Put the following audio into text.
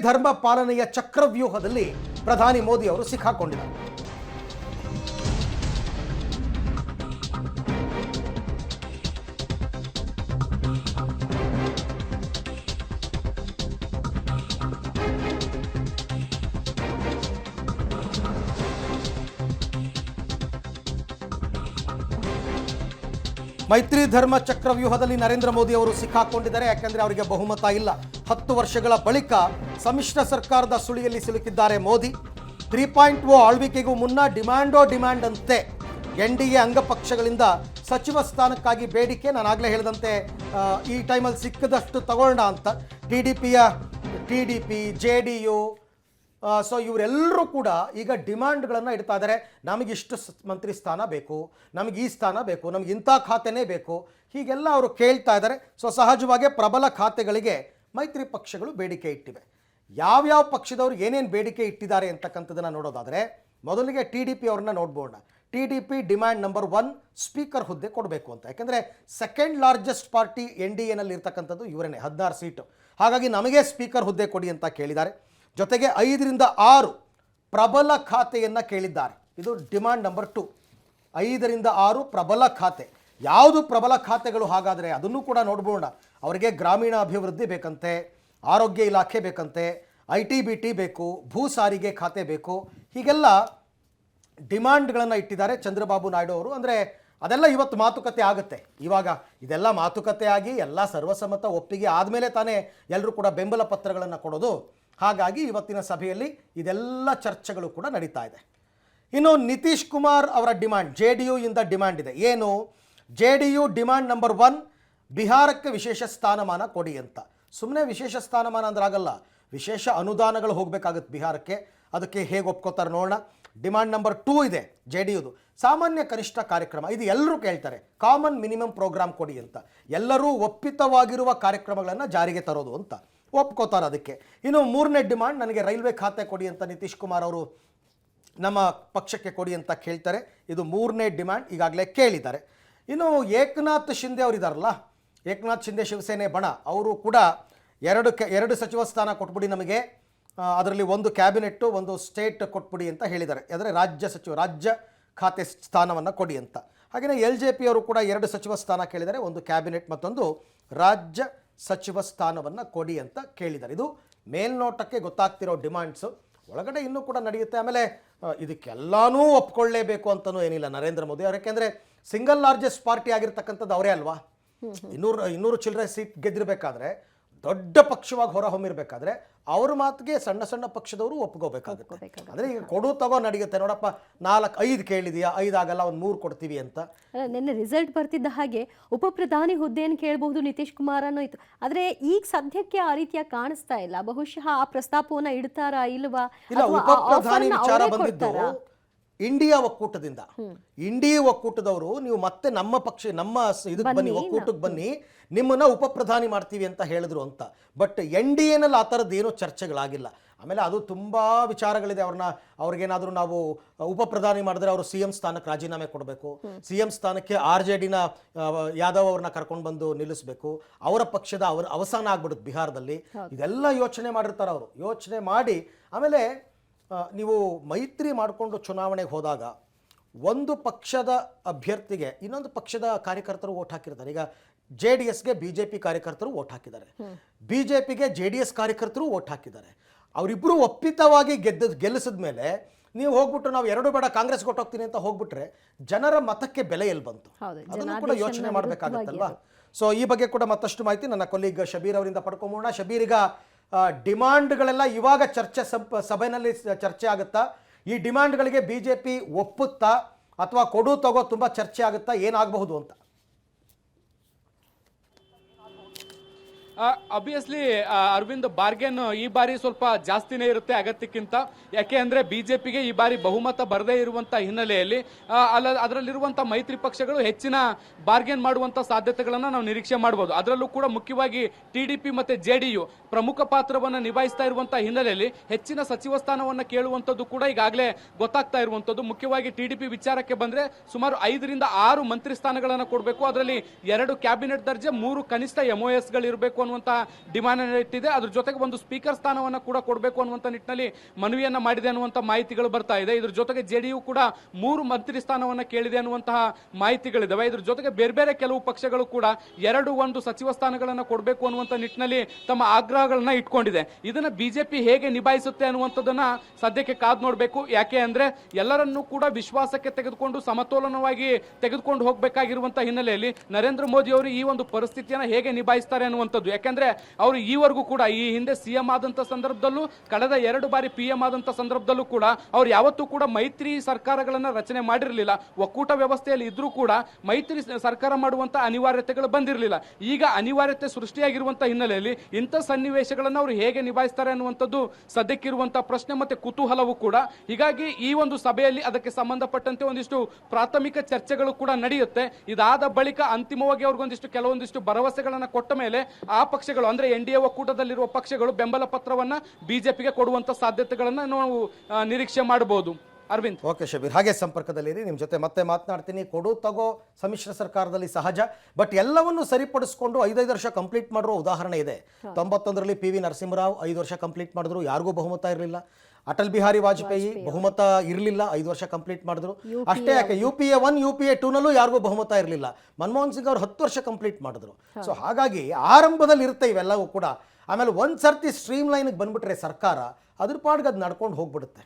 ಧರ್ಮ ಪಾಲನೆಯ ಚಕ್ರವ್ಯೂಹದಲ್ಲಿ ಪ್ರಧಾನಿ ಮೋದಿ ಅವರು ಸಿಕ್ಕಾಕೊಂಡಿದ್ದಾರೆ. ಮೈತ್ರಿ ಧರ್ಮ ಚಕ್ರವ್ಯೂಹದಲ್ಲಿ ನರೇಂದ್ರ ಮೋದಿ ಅವರು ಸಿಕ್ಕಾಕೊಂಡಿದ್ದಾರೆ. ಯಾಕೆಂದ್ರೆ ಅವರಿಗೆ ಬಹುಮತ ಇಲ್ಲ. 10 ವರ್ಷಗಳ ಬಳಿಕ ಸಮ್ಮಿಶ್ರ ಸರ್ಕಾರದ ಸುಳಿಯಲ್ಲಿ ಸಿಲುಕಿದ್ದಾರೆ ಮೋದಿ. 3.0 ಆಳ್ವಿಕೆಗೂ ಮುನ್ನ ಡಿಮ್ಯಾಂಡ್ ಅಂತೆ NDA ಅಂಗಪಕ್ಷಗಳಿಂದ ಸಚಿವ ಸ್ಥಾನಕ್ಕಾಗಿ ಬೇಡಿಕೆ. ನಾನಾಗಲೇ ಹೇಳಿದಂತೆ ಈ ಟೈಮಲ್ಲಿ ಸಿಕ್ಕದಷ್ಟು ತಗೊಳ್ಳೋಣ ಅಂತ TDP JDU ಸೊ ಇವರೆಲ್ಲರೂ ಕೂಡ ಈಗ ಡಿಮ್ಯಾಂಡ್ಗಳನ್ನು ಇಡ್ತಾ ಇದ್ದಾರೆ. ನಮಗಿಷ್ಟು ಮಂತ್ರಿ ಸ್ಥಾನ ಬೇಕು, ನಮಗೆ ಈ ಸ್ಥಾನ ಬೇಕು, ನಮಗೆ ಇಂಥ ಖಾತೆನೇ ಬೇಕು, ಹೀಗೆಲ್ಲ ಅವರು ಕೇಳ್ತಾ ಇದ್ದಾರೆ. ಸೊ ಸಹಜವಾಗಿ ಪ್ರಬಲ ಖಾತೆಗಳಿಗೆ ಮೈತ್ರಿ ಪಕ್ಷಗಳು ಬೇಡಿಕೆ ಇಟ್ಟಿವೆ. ಯಾವ್ಯಾವ ಪಕ್ಷದವರು ಏನೇನು ಬೇಡಿಕೆ ಇಟ್ಟಿದ್ದಾರೆ ಅಂತಕ್ಕಂಥದ್ದನ್ನು ನೋಡೋದಾದರೆ ಮೊದಲಿಗೆ TDP ಅವ್ರನ್ನ ನೋಡ್ಬೋಣ. TDP ಡಿಮ್ಯಾಂಡ್ ನಂಬರ್ 1 ಸ್ಪೀಕರ್ ಹುದ್ದೆ ಕೊಡಬೇಕು ಅಂತ. ಯಾಕೆಂದರೆ ಸೆಕೆಂಡ್ ಲಾರ್ಜೆಸ್ಟ್ ಪಾರ್ಟಿ NDAನಲ್ಲಿ ಇರ್ತಕ್ಕಂಥದ್ದು ಇವರೇನೆ, 16 ಸೀಟು. ಹಾಗಾಗಿ ನಮಗೆ ಸ್ಪೀಕರ್ ಹುದ್ದೆ ಕೊಡಿ ಅಂತ ಕೇಳಿದ್ದಾರೆ. ಜೊತೆಗೆ 5 ರಿಂದ 6 ಪ್ರಬಲ ಖಾತೆಯನ್ನು ಕೇಳಿದ್ದಾರೆ. ಇದು ಡಿಮ್ಯಾಂಡ್ ನಂಬರ್ 2. 5 ರಿಂದ 6 ಪ್ರಬಲ ಖಾತೆ. ಯಾವುದು ಪ್ರಬಲ ಖಾತೆಗಳು ಹಾಗಾದರೆ ಅದನ್ನು ಕೂಡ ನೋಡ್ಬೋಣ. ಅವರಿಗೆ ಗ್ರಾಮೀಣ ಅಭಿವೃದ್ಧಿ ಬೇಕಂತೆ, ಆರೋಗ್ಯ ಇಲಾಖೆ ಬೇಕಂತೆ, IT-BT ಬೇಕು, ಭೂ ಸಾರಿಗೆ ಖಾತೆ ಬೇಕು, ಹೀಗೆಲ್ಲ ಡಿಮ್ಯಾಂಡ್ಗಳನ್ನು ಇಟ್ಟಿದ್ದಾರೆ ಚಂದ್ರಬಾಬು ನಾಯ್ಡು ಅವರು. ಅಂದರೆ ಅದೆಲ್ಲ ಇವತ್ತು ಮಾತುಕತೆ ಆಗುತ್ತೆ. ಇವಾಗ ಇದೆಲ್ಲ ಮಾತುಕತೆ ಆಗಿ ಎಲ್ಲ ಸರ್ವಸಮ್ಮತ ಒಪ್ಪಿಗೆ ಆದಮೇಲೆ ತಾನೇ ಎಲ್ಲರೂ ಕೂಡ ಬೆಂಬಲ ಪತ್ರಗಳನ್ನು ಕೊಡೋದು. ಹಾಗಾಗಿ ಇವತ್ತಿನ ಸಭೆಯಲ್ಲಿ ಇದೆಲ್ಲ ಚರ್ಚೆಗಳು ಕೂಡ ನಡೀತಾ ಇದೆ. ಇನ್ನು ನಿತೀಶ್ ಕುಮಾರ್ ಅವರ ಡಿಮ್ಯಾಂಡ್, JDU ಇಂದ ಡಿಮ್ಯಾಂಡ್ ಇದೆ. ಏನು? JDU ಡಿಮ್ಯಾಂಡ್ ನಂಬರ್ 1 ಬಿಹಾರಕ್ಕೆ ವಿಶೇಷ ಸ್ಥಾನಮಾನ ಕೊಡಿ ಅಂತ. ಸುಮ್ಮನೆ ವಿಶೇಷ ಸ್ಥಾನಮಾನ ಅಂದ್ರೆ ಆಗಲ್ಲ, ವಿಶೇಷ ಅನುದಾನಗಳು ಹೋಗಬೇಕಾಗುತ್ತೆ ಬಿಹಾರಕ್ಕೆ. ಅದಕ್ಕೆ ಹೇಗೆ ಒಪ್ಕೋತಾರೆ ನೋಡೋಣ. ಡಿಮ್ಯಾಂಡ್ ನಂಬರ್ 2 ಇದೆ JDUದು, ಸಾಮಾನ್ಯ ಕನಿಷ್ಠ ಕಾರ್ಯಕ್ರಮ. ಇದು ಎಲ್ಲರೂ ಕೇಳ್ತಾರೆ, ಕಾಮನ್ ಮಿನಿಮಮ್ ಪ್ರೋಗ್ರಾಮ್ ಕೊಡಿ ಅಂತ. ಎಲ್ಲರೂ ಒಪ್ಪಿತವಾಗಿರುವ ಕಾರ್ಯಕ್ರಮಗಳನ್ನು ಜಾರಿಗೆ ತರೋದು ಅಂತ ಒಪ್ಕೋತಾರೆ ಅದಕ್ಕೆ. ಇನ್ನು 3ನೇ ಡಿಮ್ಯಾಂಡ್, ನನಗೆ ರೈಲ್ವೆ ಖಾತೆ ಕೊಡಿ ಅಂತ ನಿತೀಶ್ ಕುಮಾರ್ ಅವರು ನಮ್ಮ ಪಕ್ಷಕ್ಕೆ ಕೊಡಿ ಅಂತ ಕೇಳ್ತಾರೆ. ಇದು 3ನೇ ಡಿಮ್ಯಾಂಡ್, ಈಗಾಗಲೇ ಕೇಳಿದ್ದಾರೆ. ಇನ್ನು ಏಕನಾಥ್ ಶಿಂದೆ ಅವರು ಇದ್ದಾರಲ್ಲ, ಏಕನಾಥ್ ಶಿಂದೆ ಶಿವಸೇನೆ ಬಣ, ಅವರು ಕೂಡ 2 ಸಚಿವ ಸ್ಥಾನ ಕೊಟ್ಬಿಡಿ ನಮಗೆ, ಅದರಲ್ಲಿ 1 ಕ್ಯಾಬಿನೆಟ್ಟು 1 ಸ್ಟೇಟ್ ಕೊಟ್ಬಿಡಿ ಅಂತ ಹೇಳಿದ್ದಾರೆ. ಅಂದರೆ ರಾಜ್ಯ ಖಾತೆ ಸ್ಥಾನವನ್ನು ಕೊಡಿ ಅಂತ. ಹಾಗೆಯೇ LJP ಅವರು ಕೂಡ 2 ಸಚಿವ ಸ್ಥಾನ ಕೇಳಿದ್ದಾರೆ, 1 ಕ್ಯಾಬಿನೆಟ್ ಮತ್ತೊಂದು ರಾಜ್ಯ ಸಚಿವ ಸ್ಥಾನವನ್ನು ಕೊಡಿ ಅಂತ ಕೇಳಿದ್ದಾರೆ. ಇದು ಮೇಲ್ನೋಟಕ್ಕೆ ಗೊತ್ತಾಗ್ತಿರೋ ಡಿಮ್ಯಾಂಡ್ಸು. ಒಳಗಡೆ ಇನ್ನೂ ಕೂಡ ನಡೆಯುತ್ತೆ. ಆಮೇಲೆ ಇದಕ್ಕೆಲ್ಲನೂ ಒಪ್ಕೊಳ್ಳೇಬೇಕು ಅಂತಲೂ ಏನಿಲ್ಲ ನರೇಂದ್ರ ಮೋದಿ ಅವರು. ಯಾಕೆಂದರೆ ಸಿಂಗಲ್ ಲಾರ್ಜೆಸ್ಟ್ ಪಾರ್ಟಿ ಆಗಿರ್ತಕ್ಕಂಥದ್ದು ಅವರೇ ಅಲ್ವಾ. 200 ಚಿಲ್ಲರೆ ಸೀಟ್ ಗೆದ್ದಿರಬೇಕಾದ್ರೆ, ದೊಡ್ಡ ಪಕ್ಷವಾಗಿ ಹೊರಹೊಮ್ಮಿರಬೇಕಾದ್ರೆ ಅವ್ರ ಮಾತಿಗೆ ಸಣ್ಣ ಸಣ್ಣ ಪಕ್ಷದವರು ಒಪ್ಕೋಬೇಕಾಗುತ್ತೆ. ಅಂದರೆ ಈಗ ಕೊಡು ತಗೋ ನಡೆಯುತ್ತೆ. ನೋಡಪ್ಪ 4-5 ಕೇಳಿದೆಯಾ, 5 ಆಗಲ್ಲ, 1-3 ಕೊಡ್ತೀವಿ ಅಂತ. ನಿನ್ನೆ ರಿಸಲ್ಟ್ ಬರ್ತಿದ್ದ ಹಾಗೆ ಉಪ ಪ್ರಧಾನಿ ಹುದ್ದೆಯನ್ನು ಕೇಳಬಹುದು ನಿತೀಶ್ ಕುಮಾರ್ ಅನ್ನೋ ಇತ್ತು. ಆದರೆ ಈಗ ಸದ್ಯಕ್ಕೆ ಆ ರೀತಿಯಾಗಿ ಕಾಣಿಸ್ತಾ ಇಲ್ಲ. ಬಹುಶಃ ಆ ಪ್ರಸ್ತಾಪವನ್ನ ಇಡ್ತಾರಾ ಇಲ್ವಾ? ಇಲ್ಲ, ಉಪ ಪ್ರಧಾನಿ ವಿಚಾರ ಬಂದಿದ್ದು ಇಂಡಿಯಾ ಒಕ್ಕೂಟದಿಂದ. ಇಂಡಿಯಾ ಒಕ್ಕೂಟದವರು ನೀವು ಮತ್ತೆ ನಮ್ಮ ಪಕ್ಷ ನಮ್ಮ ಇದಕ್ಕೆ ಬನ್ನಿ, ಒಕ್ಕೂಟಕ್ಕೆ ಬನ್ನಿ, ನಿಮ್ಮನ್ನ ಉಪ ಪ್ರಧಾನಿ ಮಾಡ್ತೀವಿ ಅಂತ ಹೇಳಿದ್ರು ಅಂತ. ಬಟ್ NDAನಲ್ಲಿ ಆ ಥರದ್ದು ಏನೂ ಚರ್ಚೆಗಳಾಗಿಲ್ಲ. ಆಮೇಲೆ ಅದು ತುಂಬ ವಿಚಾರಗಳಿದೆ. ಅವ್ರಿಗೇನಾದರೂ ನಾವು ಉಪ ಪ್ರಧಾನಿ ಮಾಡಿದ್ರೆ ಅವರು CM ಸ್ಥಾನಕ್ಕೆ ರಾಜೀನಾಮೆ ಕೊಡಬೇಕು, CM ಸ್ಥಾನಕ್ಕೆ RJDನ ಯಾದವ್ ಅವ್ರನ್ನ ಕರ್ಕೊಂಡು ಬಂದು ನಿಲ್ಲಿಸಬೇಕು, ಅವರ ಪಕ್ಷದ ಅವಸಾನ ಆಗ್ಬಿಡುತ್ತೆ ಬಿಹಾರದಲ್ಲಿ. ಇದೆಲ್ಲ ಯೋಚನೆ ಮಾಡಿರ್ತಾರೆ ಅವರು. ಯೋಚನೆ ಮಾಡಿ ಆಮೇಲೆ ನೀವು ಮೈತ್ರಿ ಮಾಡಿಕೊಂಡು ಚುನಾವಣೆಗೆ ಹೋದಾಗ ಒಂದು ಪಕ್ಷದ ಅಭ್ಯರ್ಥಿಗೆ ಇನ್ನೊಂದು ಪಕ್ಷದ ಕಾರ್ಯಕರ್ತರು ಓಟ್ ಹಾಕಿರ್ತಾರೆ. ಈಗ JDSಗೆ BJP ಕಾರ್ಯಕರ್ತರು ಓಟ್ ಹಾಕಿದ್ದಾರೆ, BJPಗೆ JDS ಕಾರ್ಯಕರ್ತರು ಓಟ್ ಹಾಕಿದ್ದಾರೆ. ಅವರಿಬ್ಬರು ಒಪ್ಪಿತವಾಗಿ ಗೆಲ್ಲಿಸಿದ ಮೇಲೆ ನೀವು ಹೋಗ್ಬಿಟ್ಟು ನಾವು 2 ಬೇಡ ಕಾಂಗ್ರೆಸ್ ಕೊಟ್ಟೋಗ್ತೀನಿ ಅಂತ ಹೋಗ್ಬಿಟ್ರೆ ಜನರ ಮತಕ್ಕೆ ಬೆಲೆ ಎಲ್ಲಿ ಬಂತು? ಅದನ್ನು ಕೂಡ ಯೋಚನೆ ಮಾಡಬೇಕಾಗತ್ತಲ್ವಾ. ಸೊ ಈ ಬಗ್ಗೆ ಕೂಡ ಮತ್ತಷ್ಟು ಮಾಹಿತಿ ನನ್ನ ಕೊಲೀಗ್ ಶಬೀರ್ ಅವರಿಂದ ಪಡ್ಕೊಂಬೋಣ. ಶಬೀರ್, ಈಗ ಡಿಮ್ಯಾಂಡ್ಗಳೆಲ್ಲ ಇವಾಗ ಸಭೆಯಲ್ಲಿ ಚರ್ಚೆ ಆಗುತ್ತಾ? ಈ ಡಿಮ್ಯಾಂಡ್ಗಳಿಗೆ BJP ಒಪ್ಪುತ್ತಾ ಅಥವಾ ಕೊಡು ತಗೋ ತುಂಬ ಚರ್ಚೆ ಆಗುತ್ತಾ? ಏನಾಗಬಹುದು ಅಂತ? ಅಬ್ವಿಯಸ್ಲಿ ಅರವಿಂದ್, ಬಾರ್ಗೇನ್ ಈ ಬಾರಿ ಸ್ವಲ್ಪ ಜಾಸ್ತಿನೇ ಇರುತ್ತೆ ಅಗತ್ಯಕ್ಕಿಂತ. ಯಾಕೆ ಅಂದ್ರೆ BJPಗೆ ಈ ಬಾರಿ ಬಹುಮತ ಬರದೇ ಇರುವಂತ ಹಿನ್ನೆಲೆಯಲ್ಲಿ ಅದರಲ್ಲಿರುವಂತ ಮೈತ್ರಿ ಪಕ್ಷಗಳು ಹೆಚ್ಚಿನ ಬಾರ್ಗೇನ್ ಮಾಡುವಂತ ಸಾಧ್ಯತೆಗಳನ್ನ ನಾವು ನಿರೀಕ್ಷೆ ಮಾಡಬಹುದು. ಅದರಲ್ಲೂ ಕೂಡ ಮುಖ್ಯವಾಗಿ TDP ಮತ್ತೆ JDU ಪ್ರಮುಖ ಪಾತ್ರವನ್ನು ನಿಭಾಯಿಸ್ತಾ ಇರುವಂತಹ ಹಿನ್ನೆಲೆಯಲ್ಲಿ ಹೆಚ್ಚಿನ ಸಚಿವ ಸ್ಥಾನವನ್ನು ಕೇಳುವಂತದ್ದು ಕೂಡ ಈಗಾಗಲೇ ಗೊತ್ತಾಗ್ತಾ ಇರುವಂತದ್ದು. ಮುಖ್ಯವಾಗಿ TDP ವಿಚಾರಕ್ಕೆ ಬಂದ್ರೆ ಸುಮಾರು 5 ರಿಂದ 6 ಮಂತ್ರಿ ಸ್ಥಾನಗಳನ್ನು ಕೊಡಬೇಕು. ಅದರಲ್ಲಿ 2 ಕ್ಯಾಬಿನೆಟ್ ದರ್ಜೆ, 3 ಕನಿಷ್ಠ MOSಗಳಿರಬೇಕು ಅನ್ನುವಂಥ ಡಿಮಾಂಡ್ ಇಟ್ಟಿದೆ. ಅದ್ರ ಜೊತೆಗೆ ಒಂದು ಸ್ಪೀಕರ್ ಸ್ಥಾನವನ್ನು ಕೂಡ ಕೊಡಬೇಕು ಅನ್ನುವಂಥ ನಿಟ್ಟಿನಲ್ಲಿ ಮನವಿಯನ್ನ ಮಾಡಿದೆ ಅನ್ನುವಂಥ ಮಾಹಿತಿಗಳು ಬರ್ತಾ ಇದೆ. ಇದ್ರ ಜೊತೆಗೆ ಜೆಡಿಯು ಕೂಡ 3 ಮಂತ್ರಿ ಸ್ಥಾನವನ್ನು ಕೇಳಿದೆ ಅನ್ನುವಂತಹ ಮಾಹಿತಿಗಳಿದಾವೆ. ಇದ್ರ ಜೊತೆಗೆ ಬೇರೆ ಬೇರೆ ಕೆಲವು ಪಕ್ಷಗಳು ಕೂಡ 2 ಸಚಿವ ಸ್ಥಾನಗಳನ್ನು ಕೊಡಬೇಕು ಅನ್ನುವಂಥ ನಿಟ್ಟಿನಲ್ಲಿ ತಮ್ಮ ಆಗ್ರಹಗಳನ್ನ ಇಟ್ಕೊಂಡಿದೆ. ಇದನ್ನ ಬಿಜೆಪಿ ಹೇಗೆ ನಿಭಾಯಿಸುತ್ತೆ ಅನ್ನುವಂಥದ್ದನ್ನ ಸದ್ಯಕ್ಕೆ ಕಾದು ನೋಡಬೇಕು. ಯಾಕೆ ಅಂದ್ರೆ ಎಲ್ಲರನ್ನೂ ಕೂಡ ವಿಶ್ವಾಸಕ್ಕೆ ತೆಗೆದುಕೊಂಡು ಸಮತೋಲನವಾಗಿ ತೆಗೆದುಕೊಂಡು ಹೋಗಬೇಕಾಗಿರುವಂತ ಹಿನ್ನೆಲೆಯಲ್ಲಿ ನರೇಂದ್ರ ಮೋದಿ ಅವರು ಈ ಒಂದು ಪರಿಸ್ಥಿತಿಯನ್ನು ಹೇಗೆ ನಿಭಾಯಿಸ್ತಾರೆ ಅನ್ನುವಂಥದ್ದು. ಯಾಕಂದ್ರೆ ಅವರು ಈವರೆಗೂ ಕೂಡ ಈ ಹಿಂದೆ ಸಿಎಂ ಆದಂತ ಸಂದರ್ಭದಲ್ಲೂ ಕಳೆದ 2 ಬಾರಿ PM ಆದಂತ ಸಂದರ್ಭದಲ್ಲೂ ಕೂಡ ಅವ್ರು ಯಾವತ್ತೂ ಕೂಡ ಮೈತ್ರಿ ಸರ್ಕಾರಗಳನ್ನ ರಚನೆ ಮಾಡಿರಲಿಲ್ಲ. ಒಕ್ಕೂಟ ವ್ಯವಸ್ಥೆಯಲ್ಲಿ ಇದ್ರೂ ಕೂಡ ಮೈತ್ರಿ ಸರ್ಕಾರ ಮಾಡುವಂತ ಅನಿವಾರ್ಯತೆಗಳು ಬಂದಿರಲಿಲ್ಲ. ಈಗ ಅನಿವಾರ್ಯತೆ ಸೃಷ್ಟಿಯಾಗಿರುವಂತ ಹಿನ್ನೆಲೆಯಲ್ಲಿ ಇಂಥ ಸನ್ನಿವೇಶಗಳನ್ನು ಅವರು ಹೇಗೆ ನಿಭಾಯಿಸ್ತಾರೆ ಅನ್ನುವಂಥದ್ದು ಸದ್ಯಕ್ಕಿರುವಂತಹ ಪ್ರಶ್ನೆ ಮತ್ತೆ ಕುತೂಹಲವೂ ಕೂಡ. ಹೀಗಾಗಿ ಈ ಒಂದು ಸಭೆಯಲ್ಲಿ ಅದಕ್ಕೆ ಸಂಬಂಧಪಟ್ಟಂತೆ ಒಂದಿಷ್ಟು ಪ್ರಾಥಮಿಕ ಚರ್ಚೆಗಳು ಕೂಡ ನಡೆಯುತ್ತೆ. ಇದಾದ ಬಳಿಕ ಅಂತಿಮವಾಗಿ ಅವ್ರಿಗೊಂದಿಷ್ಟು ಕೆಲವೊಂದಿಷ್ಟು ಭರವಸೆಗಳನ್ನ ಕೊಟ್ಟ ಮೇಲೆ ಆ ಪಕ್ಷಗಳು ಅಂದ್ರೆ NDA ಒಕ್ಕೂಟದಲ್ಲಿರುವ ಪಕ್ಷಗಳು ಬೆಂಬಲ ಪತ್ರವನ್ನ ಬಿಜೆಪಿಗೆ ಕೊಡುವಂತ ಸಾಧ್ಯತೆಗಳನ್ನ ನಾವು ನಿರೀಕ್ಷೆ ಮಾಡಬಹುದು. ಅರವಿಂದ್. ಓಕೆ ಶಬೀರ್, ಹಾಗೆ ಸಂಪರ್ಕದಲ್ಲಿರಿ. ನಿಮ್ಮ ಜೊತೆ ಮತ್ತೆ ಮಾತನಾಡ್ತೀನಿ. ಕೊಡು ತಗೋ ಸಮ್ಮಿಶ್ರ ಸರ್ಕಾರದಲ್ಲಿ ಸಹಜ, ಬಟ್ ಎಲ್ಲವನ್ನು ಸರಿಪಡಿಸ್ಕೊಂಡು 5 ವರ್ಷ ಕಂಪ್ಲೀಟ್ ಮಾಡಿರೋ ಉದಾಹರಣೆ ಇದೆ. 91ರಲ್ಲಿ PV ನರಸಿಂಹರಾವ್ 5 ವರ್ಷ ಕಂಪ್ಲೀಟ್ ಮಾಡಿದ್ರು, ಯಾರಿಗೂ ಬಹುಮತ ಇರಲಿಲ್ಲ. ಅಟಲ್ ಬಿಹಾರಿ ವಾಜಪೇಯಿ ಬಹುಮತ ಇರಲಿಲ್ಲ, 5 ವರ್ಷ ಕಂಪ್ಲೀಟ್ ಮಾಡಿದ್ರು. ಅಷ್ಟೇ ಯಾಕೆ UPA 1 UPA 2ನಲ್ಲೂ ಯಾರಿಗೂ ಬಹುಮತ ಇರಲಿಲ್ಲ. ಮನಮೋಹನ್ ಸಿಂಗ್ ಅವರು 10 ವರ್ಷ ಕಂಪ್ಲೀಟ್ ಮಾಡಿದ್ರು. ಸೊ ಹಾಗಾಗಿ ಆರಂಭದಲ್ಲಿ ಇರುತ್ತೆ ಇವೆಲ್ಲವೂ ಕೂಡ. ಆಮೇಲೆ ಒಂದು ಸರ್ತಿ ಸ್ಟ್ರೀಮ್ ಲೈನ್ಗೆ ಬಂದ್ಬಿಟ್ರೆ ಸರ್ಕಾರ ಅದ್ರ ಪಾಡ್ಗೆ ಅದು ನಡ್ಕೊಂಡು ಹೋಗ್ಬಿಡುತ್ತೆ.